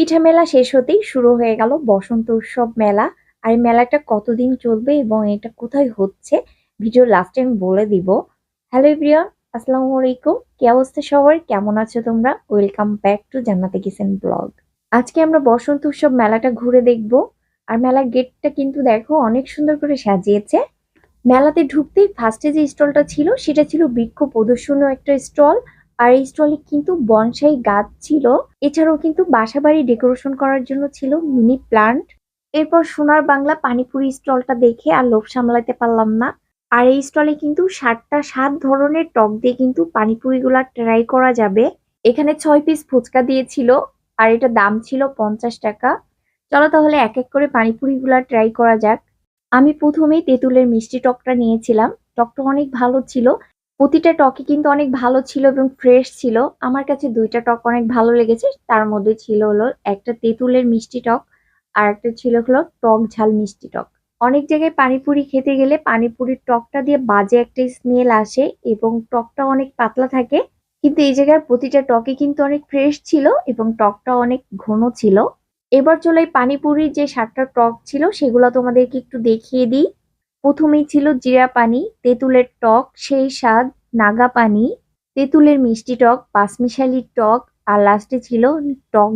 পিঠা মেলা শেষ হতেই শুরু হয়ে গেল বসন্ত উৎসব মেলা। আর এই মেলাটা কতদিন চলবে এবং এটা কোথায় হচ্ছে ভিডিও লাস্টে আমি বলে দিব। হ্যালো এভরিওয়ান, আসসালামু আলাইকুম। কি অবস্থা সবার, কেমন আছো তোমরা? ওয়েলকাম ব্যাক টু জান্নাতে কিচেন ব্লগ। আজকে আমরা বসন্ত উৎসব মেলাটা ঘুরে দেখব। আর মেলার গেটটা কিন্তু দেখো অনেক সুন্দর করে সাজিয়েছে। মেলাতে ঢুকতেই ফার্স্টে যে স্টলটা ছিল সেটা ছিল বৃক্ষ প্রদর্শনীয় একটা স্টল। আর এই স্টলে কিন্তু বনসাই গাছ ছিল। এছাড়াও কিন্তু বাসাবাড়ি ডেকোরেশন করার জন্য ছিল মিনি প্লান্ট। এরপর সোনার বাংলা পানিপুরি স্টলটা দেখে আর লোভ সামলাতে পারলাম না। আর এই স্টলে কিন্তু 7 ধরনের টক দিয়ে কিন্তু পানিপুরি গুলা ট্রাই করা যাবে। এখানে 6 পিস ফুচকা দিয়েছিল আর এটা দাম ছিল 50 টাকা। চলো তাহলে এক এক করে পানিপুরি গুলা ট্রাই করা যাক। আমি প্রথমেই তেঁতুলের মিষ্টি টকটা নিয়েছিলাম। টকটা অনেক ভালো ছিল। প্রতিটা টকই কিন্তু অনেক ভালো ছিল এবং ফ্রেশ ছিল। আমার কাছে দুইটা টক অনেক ভালো লেগেছে। তার মধ্যে ছিল হলো একটা তেঁতুলের মিষ্টি টক আর একটা ছিল হলো টক ঝাল মিষ্টি টক। অনেক জায়গায় পানিপুরি খেতে গেলে পানিপুরির টকটা দিয়ে বাজে একটা স্মেল আসে এবং টকটা অনেক পাতলা থাকে। কিন্তু এই জায়গার প্রতিটা টকই কিন্তু অনেক ফ্রেশ ছিল এবং টকটা অনেক ঘন ছিল। এবার চলো এই পানিপুরির যে 7টা টক ছিল সেগুলো তোমাদেরকে একটু দেখিয়ে দিই। প্রথমেই ছিল জিরা পানি, তেঁতুলের টক সেই স্বাদ, নাগা পানি, তেঁতুলের মিষ্টি টক, পাঁচমিশালি টক, আর লাস্টে ছিল টক